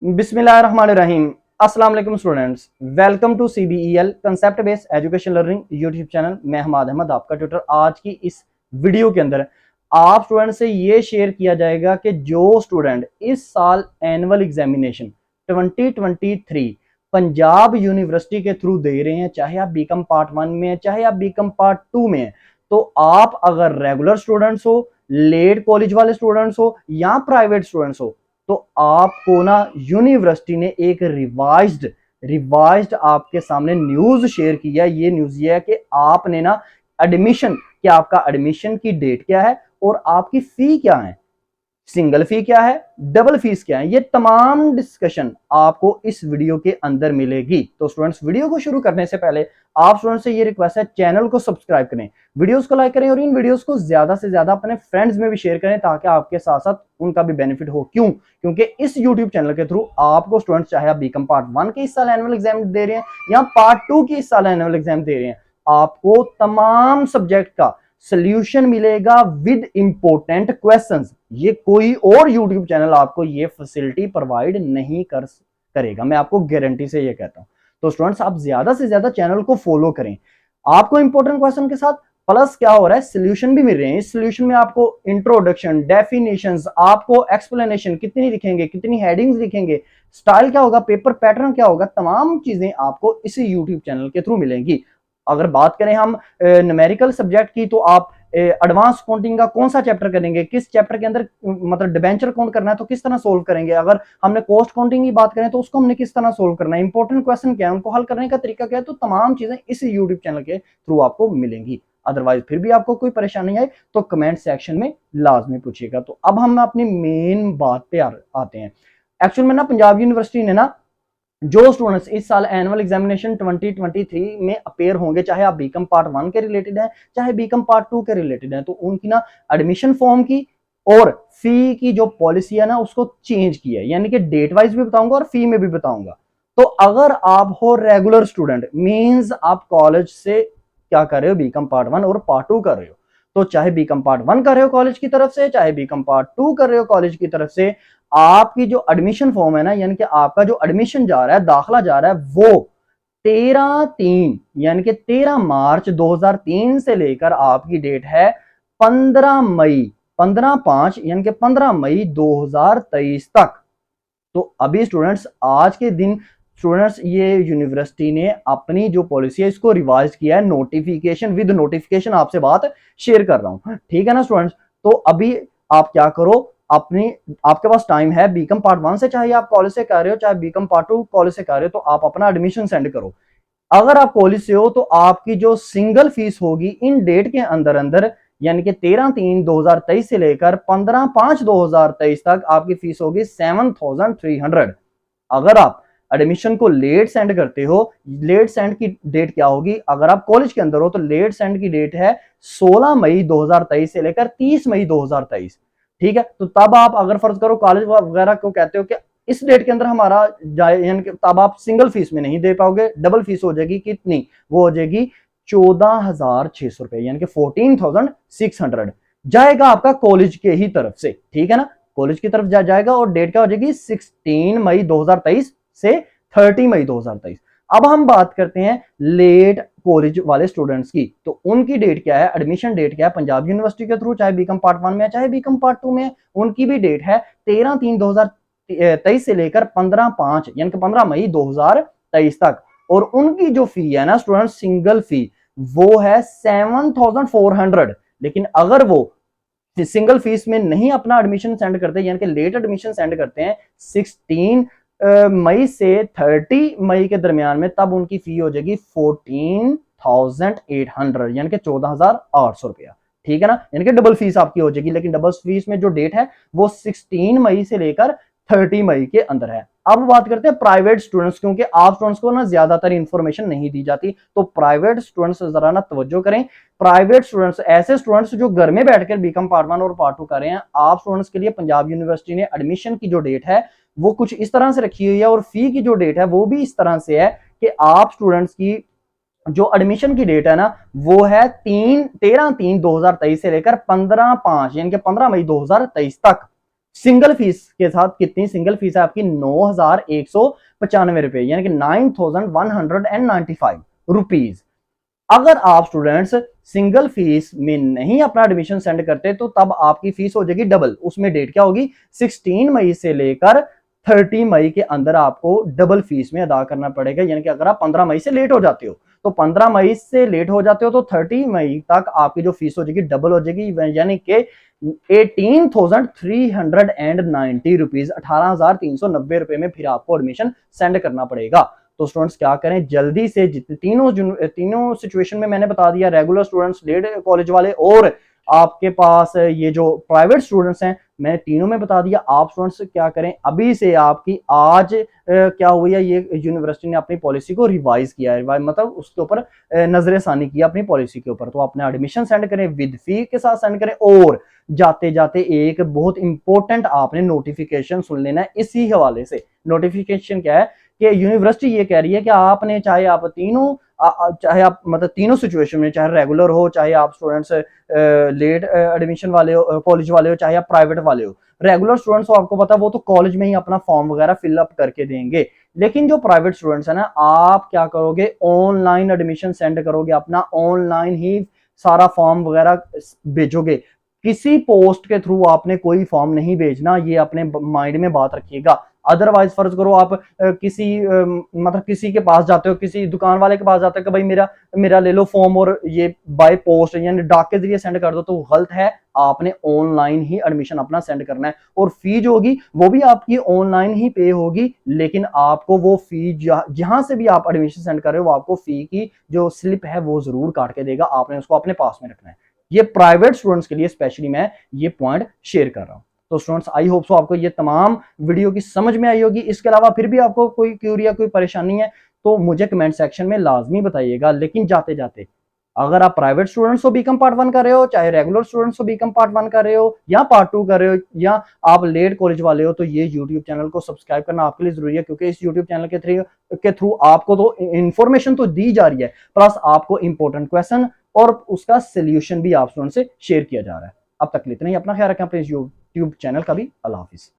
बिस्मिल्लाहिर्रहमानिर्रहीम। अस्सलाम वालेकुम students, welcome to CBEL concept based education learning YouTube channel. मैं हमाद अहमद आपका ट्यूटर। आज की इस वीडियो के अंदर आप स्टूडेंट से ये शेयर किया जाएगा कि जो स्टूडेंट इस साल एनुअल एग्जामिनेशन 2023 पंजाब यूनिवर्सिटी के थ्रू दे रहे हैं, चाहे आप बीकॉम पार्ट 1 में है, चाहे आप बीकॉम पार्ट 2 में है, तो आप अगर रेगुलर स्टूडेंट्स हो, लेट कॉलेज वाले स्टूडेंट्स हो या प्राइवेट स्टूडेंट्स हो, तो आपको ना यूनिवर्सिटी ने एक रिवाइज्ड आपके सामने न्यूज शेयर किया। ये न्यूज ये है कि आपने ना एडमिशन, कि आपका एडमिशन की डेट क्या है और आपकी फी क्या है, सिंगल फी क्या है, डबल फीस क्या है, ये तमाम डिस्कशन आपको इस वीडियो के अंदर मिलेगी। तो स्टूडेंट्स, वीडियो को शुरू करने से पहले आप स्टूडेंट्स से ये रिक्वेस्ट है, चैनल को सब्सक्राइब करें, वीडियोस को लाइक करें और इन वीडियोस को ज्यादा से ज्यादा अपने फ्रेंड्स में भी शेयर करें ताकि आपके साथ साथ उनका भी बेनिफिट हो। क्यों? क्योंकि इस यूट्यूब चैनल के थ्रू आपको स्टूडेंट्स, चाहे आप बीकॉम पार्ट 1 के इस साल एनुअल एग्जाम दे रहे हैं या पार्ट 2 की इस साल एनुअल एग्जाम दे रहे हैं, आपको तमाम सब्जेक्ट का सोल्यूशन मिलेगा विद इंपोर्टेंट क्वेश्चंस। ये कोई और यूट्यूब चैनल आपको ये फैसिलिटी प्रोवाइड नहीं करेगा, मैं आपको गारंटी से ये कहता हूं। तो स्टूडेंट्स, आप ज्यादा से ज्यादा चैनल को फॉलो करें। आपको इंपॉर्टेंट क्वेश्चन के साथ प्लस क्या हो रहा है, सोल्यूशन भी मिल रहे हैं। इस सोल्यूशन में आपको इंट्रोडक्शन, डेफिनेशंस, आपको एक्सप्लेनेशन कितनी दिखेंगे, कितनी हेडिंग्स दिखेंगे, स्टाइल क्या होगा, पेपर पैटर्न क्या होगा, तमाम चीजें आपको इसी यूट्यूब चैनल के थ्रू मिलेंगी। अगर बात करें हम न्यूमेरिकल सब्जेक्ट की, तो आप एडवांस काउंटिंग का कौन सा चैप्टर करेंगे, किस चैप्टर के अंदर मतलब डिबेंचर काउंट करना है तो किस तरह सोल्व करेंगे। अगर हमने कॉस्ट काउंटिंग की बात करें तो उसको हमने किस तरह सोल्व करना है, इंपॉर्टेंट क्वेश्चन क्या है, उनको हल करने का तरीका क्या है, तो तमाम चीजें इस यूट्यूब चैनल के थ्रू आपको मिलेंगी। अदरवाइज फिर भी आपको कोई परेशानी आए तो कमेंट सेक्शन में लाजमी पूछिएगा। तो अब हम अपनी मेन बात पे आते हैं। एक्चुअल में ना पंजाब यूनिवर्सिटी ने ना जो स्टूडेंट्स इस साल एनुअल एग्जामिनेशन 2023 में अपेयर होंगे, चाहे आप बीकॉम पार्ट 1 के रिलेटेड हैं, चाहे बीकॉम पार्ट 2 के रिलेटेड हैं, तो उनकी ना एडमिशन फॉर्म की और फी की जो पॉलिसी है ना उसको चेंज किया है। यानी कि डेट वाइज भी बताऊंगा और फी में भी बताऊंगा। तो अगर आप हो रेगुलर स्टूडेंट, मींस आप कॉलेज से क्या कर रहे हो, बीकॉम पार्ट 1 और पार्ट 2 कर रहे हो, तो चाहे बीकॉम पार्ट 1 कर रहे हो कॉलेज की तरफ से, चाहे बीकॉम पार्ट 2 कर रहे हो कॉलेज की तरफ से, आपकी जो एडमिशन फॉर्म है ना, यानी कि आपका जो एडमिशन जा रहा है, दाखला जा रहा है, वो 13/3 यानी कि 13 मार्च 2003 से लेकर आपकी डेट है 15 मई 15/5 यानी कि 15 मई 2023 तक। तो अभी स्टूडेंट्स, आज के दिन स्टूडेंट्स, ये यूनिवर्सिटी ने अपनी जो पॉलिसी है इसको रिवाइज किया है। नोटिफिकेशन, विद नोटिफिकेशन आपसे बात शेयर कर रहा हूं, ठीक है ना स्टूडेंट्स। तो अभी आप क्या करो, अपनी, आपके पास टाइम है, बीकॉम पार्ट 1 से चाहे आप कॉलेज से कर रहे हो, चाहे बीकॉम पार्ट 2 कॉलेज से कर रहे हो, तो आप अपना एडमिशन सेंड करो। अगर आप कॉलेज से हो तो आपकी जो सिंगल फीस होगी इन डेट के अंदर अंदर, यानी कि 13/3/2023 से लेकर 15/5/2023 तक आपकी फीस होगी 7300। अगर आप एडमिशन को लेट सेंड करते हो, लेट सेंड की डेट क्या होगी, अगर आप कॉलेज के अंदर हो तो लेट सेंड की डेट है 16 मई 2023 से लेकर 30 मई 2023। ठीक है, तो तब आप अगर फर्ज करो कॉलेज वगैरह को कहते हो कि इस डेट के अंदर हमारा जाए, यानी कि तब आप सिंगल फीस में नहीं दे पाओगे, डबल फीस हो जाएगी। कितनी? वो हो जाएगी 14,600 रुपए, यानी कि 14,600 जाएगा आपका कॉलेज के ही तरफ से, ठीक है ना, कॉलेज की तरफ जाएगा। और डेट क्या हो जाएगी, 16 मई 2023 से 30 मई 2023। अब हम बात करते हैं लेट कॉलेज वाले स्टूडेंट्स की, तो उनकी डेट क्या है, एडमिशन डेट क्या है पंजाब यूनिवर्सिटी के थ्रू, चाहे बीकॉम पार्ट 1 में है, चाहे बीकॉम पार्ट 2 में है, उनकी भी डेट है 13/3/2023 से लेकर 15/5 यानी कि 15 मई 2023 तक। और उनकी जो फी है ना स्टूडेंट, सिंगल फी, वो है 7400। लेकिन अगर वो सिंगल फीस में नहीं अपना एडमिशन सेंड करते, यानी कि लेट एडमिशन सेंड करते हैं 16 मई से 30 मई के दरमियान में, तब उनकी फी हो जाएगी 14,800 यानी कि 14,800 रुपया, ठीक है ना, यानी कि डबल फीस आपकी हो जाएगी। लेकिन डबल फीस में जो डेट है वो 16 मई से लेकर 30 मई के अंदर है। अब बात करते हैं प्राइवेट स्टूडेंट्स, क्योंकि आप स्टूडेंट्स को ना ज्यादातर इंफॉर्मेशन नहीं दी जाती, तो प्राइवेट स्टूडेंट्स जरा ना तवज्जो करें। प्राइवेट स्टूडेंट्स, ऐसे स्टूडेंट्स जो घर में बैठकर बीकॉम पार्ट 1 और पार्ट 2 कर रहे हैं, आप स्टूडेंट्स के लिए पंजाब यूनिवर्सिटी ने एडमिशन की जो डेट है वो कुछ इस तरह से रखी हुई है, और फी की जो डेट है वो भी इस तरह से है कि आप स्टूडेंट्स की जो एडमिशन की डेट है ना वो है 13/3/2023 से लेकर 15/5 यानी कि 15 मई 2023 तक। सिंगल फीस के साथ कितनी सिंगल फीस है आपकी 9,195 रुपए, यानी कि 9,195 रुपीज। अगर आप स्टूडेंट्स सिंगल फीस में नहीं अपना एडमिशन सेंड करते तो तब आपकी फीस हो जाएगी डबल। उसमें डेट क्या होगी, 16 मई से लेकर 30 मई के अंदर आपको डबल फीस में अदा करना पड़ेगा। यानी कि अगर आप 15 मई से लेट हो जाते हो तो 15 मई से लेट हो जाते हो तो 30 मई तक आपकी जो फीस हो जाएगी डबल हो जाएगी, यानी कि 18,390 रुपीज, 18,390 रुपए में फिर आपको एडमिशन सेंड करना पड़ेगा। तो स्टूडेंट्स क्या करें, जल्दी से जितने तीनों सिचुएशन में मैंने बता दिया, रेगुलर स्टूडेंट्स, लेट कॉलेज वाले और आपके पास ये जो प्राइवेट स्टूडेंट्स हैं, मैंने तीनों में बता दिया। आप स्टूडेंट्स क्या करें, अभी से आपकी आज क्या हुई है, ये यूनिवर्सिटी ने अपनी पॉलिसी को रिवाइज किया है, मतलब उसके ऊपर नजरसानी किया अपनी पॉलिसी के ऊपर। तो अपने एडमिशन सेंड करें, विद फी के साथ सेंड करें। और जाते जाते एक बहुत इंपॉर्टेंट आपने नोटिफिकेशन सुन लेना है इसी हवाले से। नोटिफिकेशन क्या है कि यूनिवर्सिटी ये कह रही है कि आपने चाहे आप तीनों चाहे आप मतलब तीनों सिचुएशन में, चाहे रेगुलर हो, चाहे आप स्टूडेंट्स लेट एडमिशन वाले हो, कॉलेज वाले हो, चाहे आप प्राइवेट वाले हो। रेगुलर स्टूडेंट्स हो, आपको पता है वो तो कॉलेज में ही अपना फॉर्म वगैरह फिलअप करके देंगे। लेकिन जो प्राइवेट स्टूडेंट्स है ना, आप क्या करोगे, ऑनलाइन एडमिशन सेंड करोगे, अपना ऑनलाइन ही सारा फॉर्म वगैरह भेजोगे। किसी पोस्ट के थ्रू आपने कोई फॉर्म नहीं भेजना, ये अपने माइंड में बात रखिएगा। अदरवाइज फर्ज करो आप किसी मतलब किसी के पास जाते हो, किसी दुकान वाले के पास जाते हो कि भाई मेरा मेरा ले लो फॉर्म, और ये बाय पोस्ट यानी डाक के जरिए सेंड कर दो, तो गलत है। आपने ऑनलाइन ही एडमिशन अपना सेंड करना है, और फी जो होगी वो भी आपकी ऑनलाइन ही पे होगी। लेकिन आपको वो फी जहां से भी आप एडमिशन सेंड कर रहे हो, वो आपको फी की जो स्लिप है वो जरूर काट के देगा, आपने उसको अपने पास में रखना है। ये प्राइवेट स्टूडेंट्स के लिए स्पेशली मैं ये पॉइंट शेयर कर रहा हूं। तो स्टूडेंट्स, आई होप सो आपको ये तमाम वीडियो की समझ में आई होगी। इसके अलावा फिर भी आपको कोई क्यूरी या कोई परेशानी है तो मुझे कमेंट सेक्शन में लाजमी बताइएगा। लेकिन जाते जाते, अगर आप प्राइवेट स्टूडेंट्स हो बीकॉम पार्ट 1 कर रहे हो, चाहे रेगुलर स्टूडेंट्स हो बीकॉम पार्ट 1 कर रहे हो या पार्ट 2 कर रहे हो, या आप लेट कॉलेज वाले हो, तो ये यूट्यूब चैनल को सब्सक्राइब करना आपके लिए जरूरी है। क्योंकि इस यूट्यूब चैनल के थ्रू आपको तो इंफॉर्मेशन तो दी जा रही है, प्लस आपको इंपॉर्टेंट क्वेश्चन और उसका सोल्यूशन भी आप स्टूडेंट से शेयर किया जा रहा है। अब तक इतना ही, अपना ख्याल रखें अपने यूट्यूब चैनल का भी। अल्लाह हाफिज।